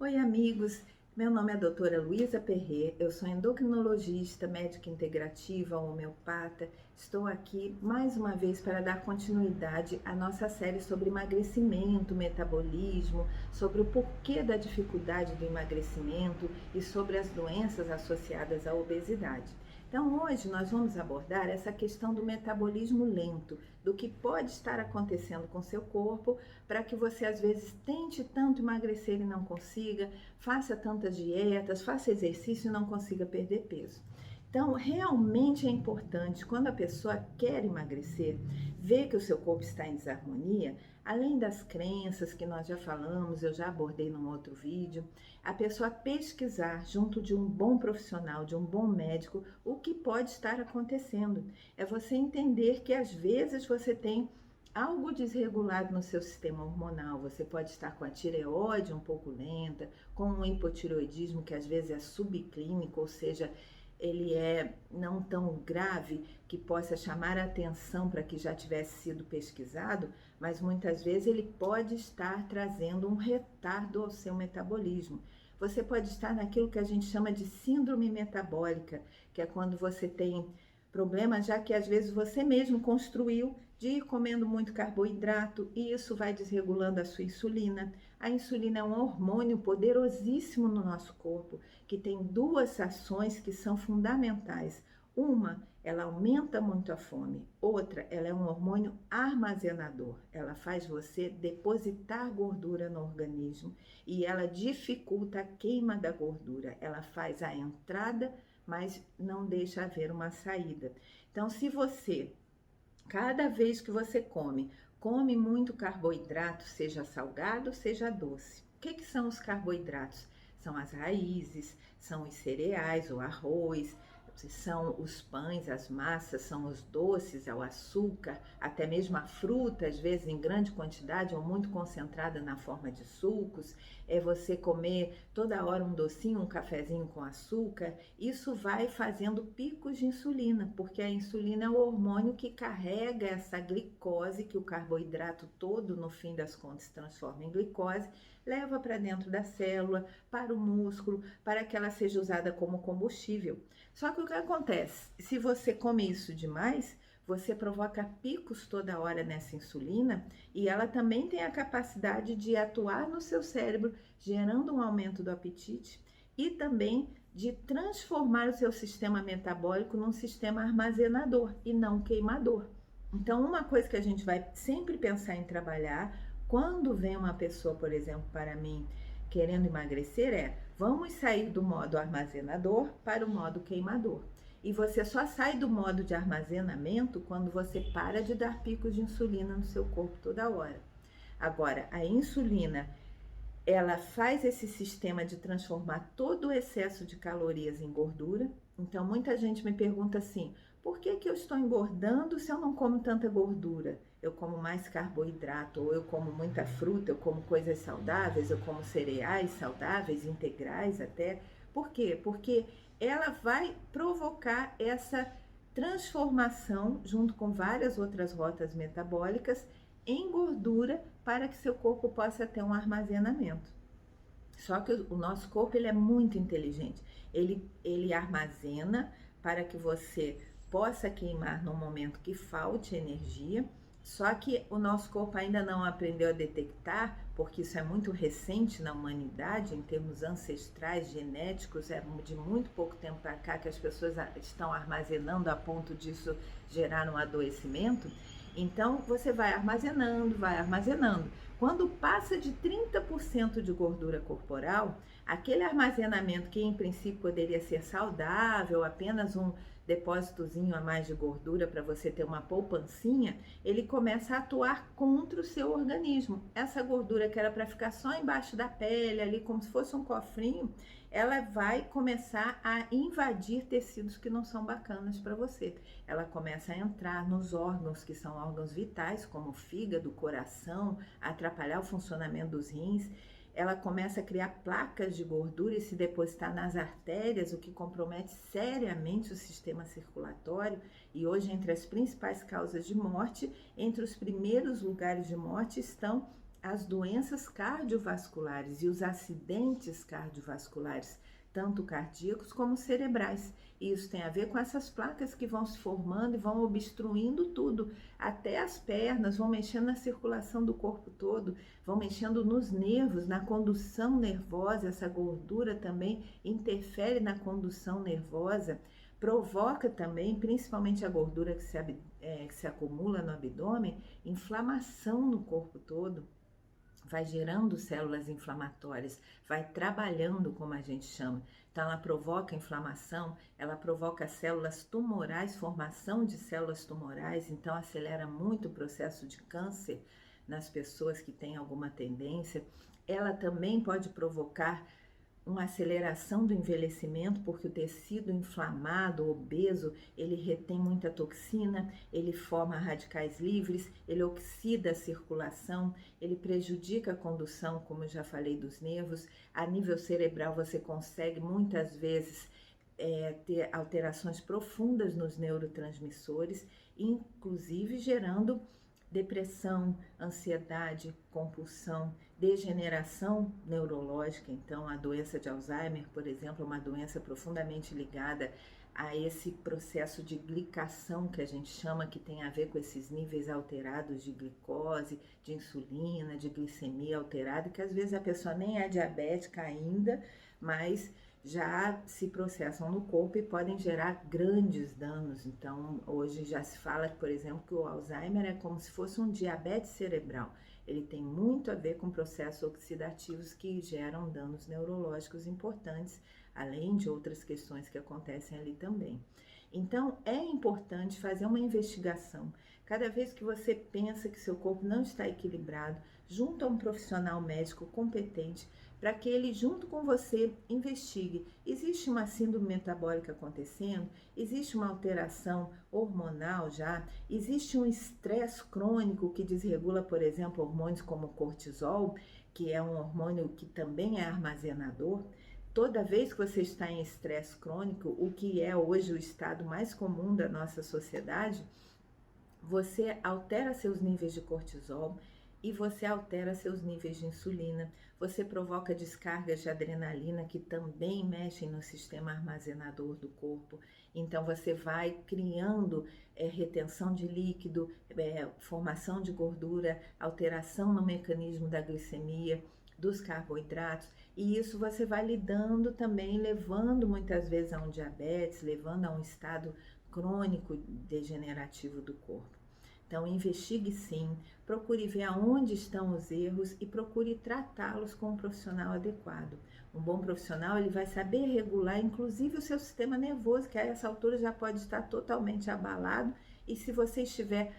Oi, amigos. Meu nome é doutora Luísa Perret, eu sou endocrinologista, médica integrativa, homeopata. Estou aqui mais uma vez para dar continuidade à nossa série sobre emagrecimento, metabolismo, sobre o porquê da dificuldade do emagrecimento e sobre as doenças associadas à obesidade. Então, hoje nós vamos abordar essa questão do metabolismo lento, do que pode estar acontecendo com seu corpo para que você às vezes tente tanto emagrecer e não consiga, faça tantas dietas, faça exercício e não consiga perder peso. Então, realmente é importante, quando a pessoa quer emagrecer, ver que o seu corpo está em desarmonia, além das crenças que nós já falamos, eu já abordei num outro vídeo, a pessoa pesquisar junto de um bom profissional, de um bom médico, o que pode estar acontecendo. É você entender que às vezes você tem algo desregulado no seu sistema hormonal. Você pode estar com a tireoide um pouco lenta, com um hipotireoidismo que às vezes é subclínico, ou seja, ele é não tão grave que possa chamar a atenção para que já tivesse sido pesquisado, mas muitas vezes ele pode estar trazendo um retardo ao seu metabolismo. Você pode estar naquilo que a gente chama de síndrome metabólica, que é quando você tem problemas já que às vezes você mesmo construiu de ir comendo muito carboidrato e isso vai desregulando a sua insulina. A insulina é um hormônio poderosíssimo no nosso corpo, que tem duas ações que são fundamentais. Uma, ela aumenta muito a fome. Outra, ela é um hormônio armazenador. Ela faz você depositar gordura no organismo e ela dificulta a queima da gordura. Ela faz a entrada, mas não deixa haver uma saída. Então, se você, cada vez que você come muito carboidrato, seja salgado, seja doce. O que são os carboidratos? São as raízes, são os cereais, o arroz, são os pães, as massas, são os doces, é o açúcar, até mesmo a fruta, às vezes em grande quantidade ou muito concentrada na forma de sucos, é você comer toda hora um docinho, um cafezinho com açúcar. Isso vai fazendo picos de insulina, porque a insulina é o hormônio que carrega essa glicose que o carboidrato todo, no fim das contas, se transforma em glicose, leva para dentro da célula, para o músculo, para que ela seja usada como combustível. Só que o que acontece? Se você come isso demais, você provoca picos toda hora nessa insulina e ela também tem a capacidade de atuar no seu cérebro, gerando um aumento do apetite e também de transformar o seu sistema metabólico num sistema armazenador e não queimador. Então, uma coisa que a gente vai sempre pensar em trabalhar quando vem uma pessoa, por exemplo, para mim, querendo emagrecer, vamos sair do modo armazenador para o modo queimador. E você só sai do modo de armazenamento quando você para de dar picos de insulina no seu corpo toda hora. Agora, a insulina, ela faz esse sistema de transformar todo o excesso de calorias em gordura. Então, muita gente me pergunta assim, por que eu estou engordando se eu não como tanta gordura? Eu como mais carboidrato, ou eu como muita fruta, eu como coisas saudáveis, eu como cereais saudáveis, integrais até. Por quê? Porque ela vai provocar essa transformação, junto com várias outras rotas metabólicas, em gordura para que seu corpo possa ter um armazenamento. Só que o nosso corpo ele é muito inteligente. Ele armazena para que você possa queimar no momento que falte energia. Só que o nosso corpo ainda não aprendeu a detectar, porque isso é muito recente na humanidade, em termos ancestrais, genéticos, é de muito pouco tempo para cá que as pessoas estão armazenando a ponto disso gerar um adoecimento. Então, você vai armazenando, vai armazenando. Quando passa de 30% de gordura corporal, aquele armazenamento que em princípio poderia ser saudável, apenas um depósitozinho a mais de gordura para você ter uma poupancinha, ele começa a atuar contra o seu organismo. Essa gordura que era para ficar só embaixo da pele, ali como se fosse um cofrinho, ela vai começar a invadir tecidos que não são bacanas para você. Ela começa a entrar nos órgãos que são órgãos vitais, como o fígado, coração, atrapalhar o funcionamento dos rins. Ela começa a criar placas de gordura e se depositar nas artérias, o que compromete seriamente o sistema circulatório. E hoje, entre as principais causas de morte, entre os primeiros lugares de morte estão as doenças cardiovasculares e os acidentes cardiovasculares, tanto cardíacos como cerebrais. E isso tem a ver com essas placas que vão se formando e vão obstruindo tudo, até as pernas, vão mexendo na circulação do corpo todo, vão mexendo nos nervos, na condução nervosa. Essa gordura também interfere na condução nervosa, provoca também, principalmente a gordura que se acumula no abdômen, inflamação no corpo todo. Vai gerando células inflamatórias, vai trabalhando, como a gente chama. Então, ela provoca inflamação, ela provoca células tumorais, formação de células tumorais, então acelera muito o processo de câncer nas pessoas que têm alguma tendência. Ela também pode provocar uma aceleração do envelhecimento, porque o tecido inflamado, obeso, ele retém muita toxina, ele forma radicais livres, ele oxida a circulação, ele prejudica a condução, como eu já falei, dos nervos. A nível cerebral, você consegue muitas vezes ter alterações profundas nos neurotransmissores, inclusive gerando depressão, ansiedade, compulsão, degeneração neurológica. Então, a doença de Alzheimer, por exemplo, é uma doença profundamente ligada a esse processo de glicação que a gente chama, que tem a ver com esses níveis alterados de glicose, de insulina, de glicemia alterada, que às vezes a pessoa nem é diabética ainda, mas já se processam no corpo e podem gerar grandes danos. Então, hoje já se fala, por exemplo, que o Alzheimer é como se fosse um diabetes cerebral. Ele tem muito a ver com processos oxidativos que geram danos neurológicos importantes, além de outras questões que acontecem ali também. Então, é importante fazer uma investigação. Cada vez que você pensa que seu corpo não está equilibrado, junto a um profissional médico competente, para que ele, junto com você, investigue. Existe uma síndrome metabólica acontecendo? Existe uma alteração hormonal já? Existe um estresse crônico que desregula, por exemplo, hormônios como o cortisol, que é um hormônio que também é armazenador? Toda vez que você está em estresse crônico, o que é hoje o estado mais comum da nossa sociedade, você altera seus níveis de cortisol e você altera seus níveis de insulina. Você provoca descargas de adrenalina que também mexem no sistema armazenador do corpo. Então você vai criando retenção de líquido, formação de gordura, alteração no mecanismo da glicemia, dos carboidratos, e isso você vai lidando também, levando muitas vezes a um diabetes, levando a um estado crônico degenerativo do corpo. Então, investigue sim, procure ver aonde estão os erros e procure tratá-los com um profissional adequado. Um bom profissional, ele vai saber regular, inclusive, o seu sistema nervoso, que a essa altura já pode estar totalmente abalado, e se você estiver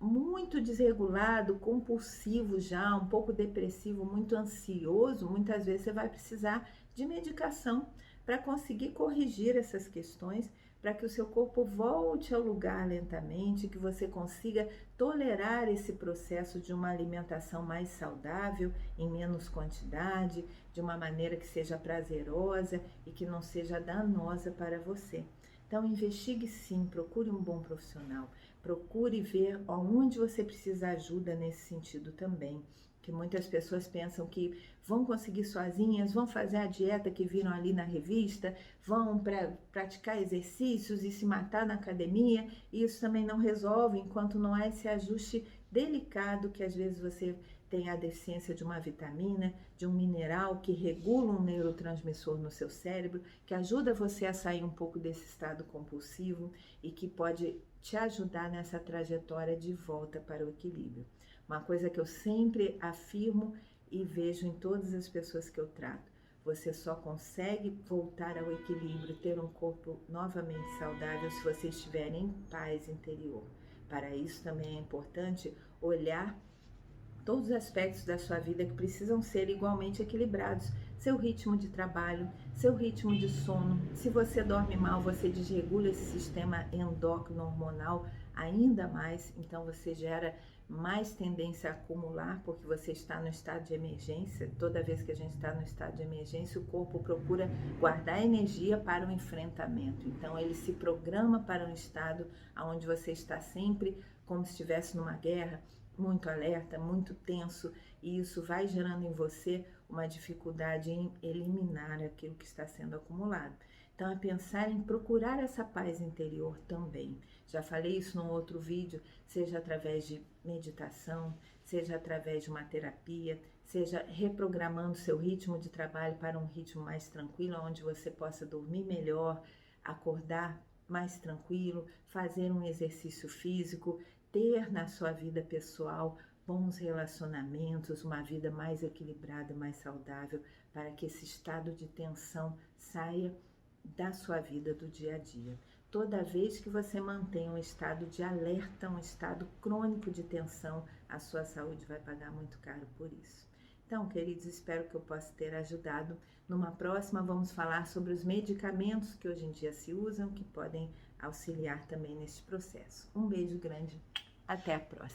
muito desregulado, compulsivo já, um pouco depressivo, muito ansioso, muitas vezes você vai precisar de medicação para conseguir corrigir essas questões, para que o seu corpo volte ao lugar lentamente, que você consiga tolerar esse processo de uma alimentação mais saudável, em menos quantidade, de uma maneira que seja prazerosa e que não seja danosa para você. Então, investigue sim, procure um bom profissional, procure ver onde você precisa ajuda nesse sentido também, que muitas pessoas pensam que vão conseguir sozinhas, vão fazer a dieta que viram ali na revista, vão praticar exercícios e se matar na academia, e isso também não resolve enquanto não há esse ajuste delicado que às vezes você tem a deficiência de uma vitamina, de um mineral que regula um neurotransmissor no seu cérebro, que ajuda você a sair um pouco desse estado compulsivo e que pode te ajudar nessa trajetória de volta para o equilíbrio. Uma coisa que eu sempre afirmo e vejo em todas as pessoas que eu trato: você só consegue voltar ao equilíbrio, ter um corpo novamente saudável, se você estiver em paz interior. Para isso também é importante olhar todos os aspectos da sua vida que precisam ser igualmente equilibrados. Seu ritmo de trabalho, seu ritmo de sono. Se você dorme mal, você desregula esse sistema endócrino hormonal ainda mais, então você gera mais tendência a acumular, porque você está no estado de emergência. Toda vez que a gente está no estado de emergência, o corpo procura guardar energia para o enfrentamento. Então ele se programa para um estado onde você está sempre como se estivesse numa guerra, muito alerta, muito tenso, e isso vai gerando em você uma dificuldade em eliminar aquilo que está sendo acumulado. Então, é pensar em procurar essa paz interior também. Já falei isso num outro vídeo, seja através de meditação, seja através de uma terapia, seja reprogramando seu ritmo de trabalho para um ritmo mais tranquilo, onde você possa dormir melhor, acordar mais tranquilo, fazer um exercício físico, ter na sua vida pessoal bons relacionamentos, uma vida mais equilibrada, mais saudável, para que esse estado de tensão saia da sua vida do dia a dia. Toda vez que você mantém um estado de alerta, um estado crônico de tensão, a sua saúde vai pagar muito caro por isso. Então, queridos, espero que eu possa ter ajudado. Numa próxima, vamos falar sobre os medicamentos que hoje em dia se usam, que podem auxiliar também neste processo. Um beijo grande, até a próxima.